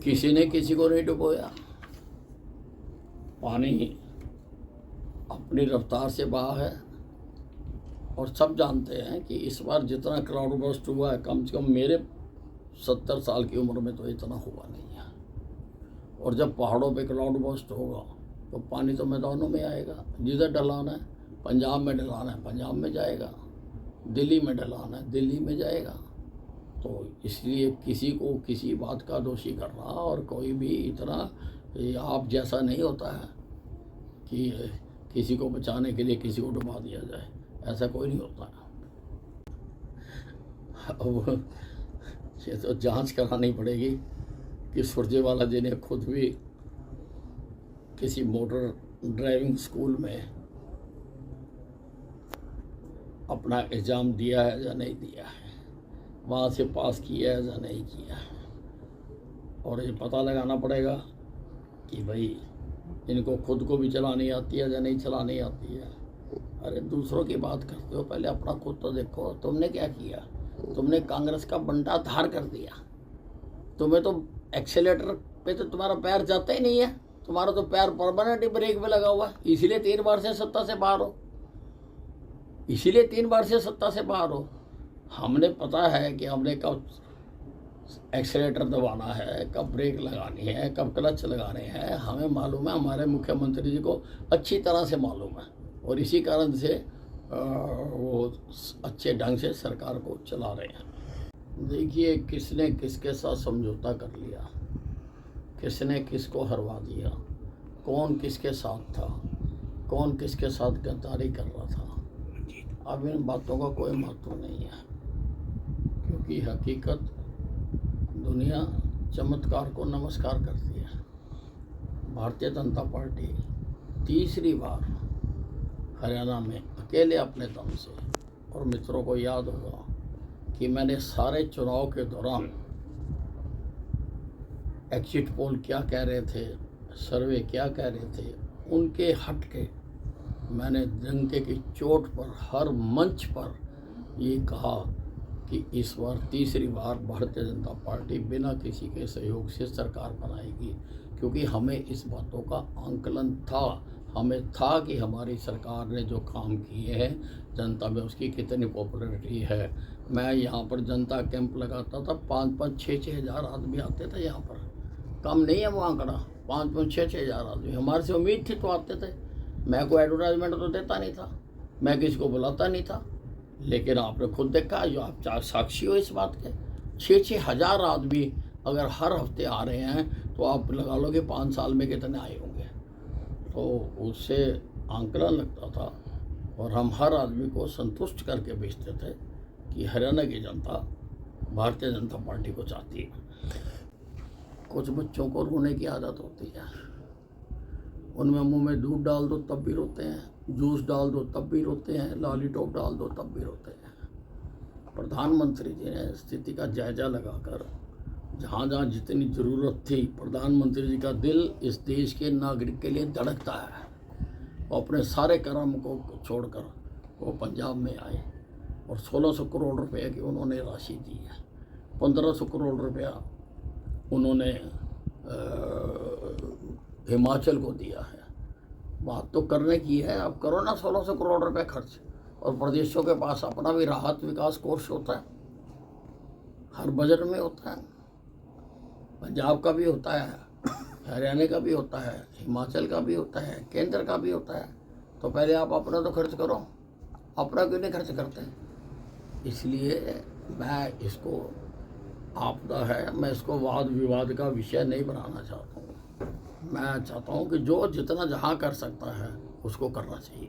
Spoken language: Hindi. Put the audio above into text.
किसी ने किसी को नहीं डुबोया। पानी अपनी रफ्तार से बहा है और सब जानते हैं कि इस बार जितना क्लाउड बर्स्ट हुआ है, कम से कम मेरे 70 साल की उम्र में तो इतना हुआ नहीं है। और जब पहाड़ों पे क्लाउड बर्स्ट होगा तो पानी तो मैदानों में आएगा। जिधर ढलान है, पंजाब में ढलान है, पंजाब में जाएगा, दिल्ली में ढलान है, दिल्ली में जाएगा। तो इसलिए किसी को किसी बात का दोषी करना, और कोई भी इतना आप जैसा नहीं होता है कि किसी को बचाने के लिए किसी को डुबा दिया जाए, ऐसा कोई नहीं होता है। अब ये तो जांच करानी पड़ेगी कि सुरजेवाला जी ने खुद भी किसी मोटर ड्राइविंग स्कूल में अपना एग्ज़ाम दिया है या नहीं दिया है, वहाँ से पास किया है या नहीं किया है। और ये पता लगाना पड़ेगा कि भाई इनको खुद को भी चलानी आती है या नहीं चलानी आती है। अरे दूसरों की बात करते हो, पहले अपना खुद तो देखो। तुमने क्या किया? तुमने कांग्रेस का बंटा धार कर दिया। तुम्हें तो एक्सेलेटर पे तो तुम्हारा पैर जाता ही नहीं है, तुम्हारा तो पैर परमानेंट ब्रेक पे लगा हुआ है। इसीलिए 3 बार से सत्ता से बाहर हो, इसीलिए 3 बार से सत्ता से बाहर हो। हमने पता है कि हमने कब एक्सेलेटर दबाना है, कब ब्रेक लगानी है, कब क्लच लगाने हैं, हमें मालूम है। हमारे मुख्यमंत्री जी को अच्छी तरह से मालूम है और इसी कारण से वो अच्छे ढंग से सरकार को चला रहे हैं। देखिए, किसने किसके साथ समझौता कर लिया, किसने किसको हरवा दिया, कौन किसके साथ था, कौन किसके साथ गद्दारी कर रहा था, अब इन बातों का कोई महत्व नहीं है। क्योंकि हकीकत दुनिया चमत्कार को नमस्कार करती है। भारतीय जनता पार्टी तीसरी बार हरियाणा में अकेले अपने दम से, और मित्रों को याद होगा कि मैंने सारे चुनाव के दौरान एग्जिट पोल क्या कह रहे थे, सर्वे क्या कह रहे थे, उनके हट के मैंने डंके की चोट पर हर मंच पर ये कहा कि इस बार तीसरी बार भारतीय जनता पार्टी बिना किसी के सहयोग से सरकार बनाएगी। क्योंकि हमें इस बातों का आंकलन था, हमें था कि हमारी सरकार ने जो काम किए हैं जनता में उसकी कितनी पॉपुलैरिटी है। मैं यहाँ पर जनता कैंप लगाता था, 5-5, 6-6 हज़ार आदमी आते थे यहाँ पर। कम नहीं है वो आंकड़ा, 5-5, 6-6 हज़ार आदमी। हमारे से उम्मीद थी तो आते थे। मैं कोई एडवर्टाइजमेंट तो देता नहीं था, मैं किसी को बुलाता नहीं था, लेकिन आपने खुद देखा, जो आप साक्षी हो इस बात के, 6-6 हज़ार आदमी अगर हर हफ्ते आ रहे हैं तो आप लगा लो कि 5 साल में कितने आए होंगे। तो उससे आंकलन लगता था और हम हर आदमी को संतुष्ट करके भेजते थे कि हरियाणा की जनता भारतीय जनता पार्टी को चाहती है। कुछ बच्चों को रोने की आदत होती है, उनमें मुंह में दूध डाल दो तब भी रोते हैं, जूस डाल दो तब भी रोते हैं, लॉलीपॉप डाल दो तब भी रोते हैं। प्रधानमंत्री जी ने स्थिति का जायजा लगाकर जहाँ जहाँ जितनी ज़रूरत थी, प्रधानमंत्री जी का दिल इस देश के नागरिक के लिए धड़कता है। वो अपने सारे कर्म को छोड़कर वो पंजाब में आए और 1600 करोड़ रुपए की उन्होंने राशि दी है। 1500 करोड़ रुपया उन्होंने हिमाचल को दिया है। बात तो करने की है, अब करो ना 1600 करोड़ रुपए खर्च। और प्रदेशों के पास अपना भी राहत विकास कोष होता है, हर बजट में होता है। पंजाब का भी होता है, हरियाणा का भी होता है, हिमाचल का भी होता है, केंद्र का भी होता है। तो पहले आप अपना तो खर्च करो, अपना क्यों नहीं खर्च करते? इसलिए मैं इसको आपदा है, मैं इसको वाद विवाद का विषय नहीं बनाना चाहता हूँ। मैं चाहता हूँ कि जो जितना जहाँ कर सकता है उसको करना चाहिए।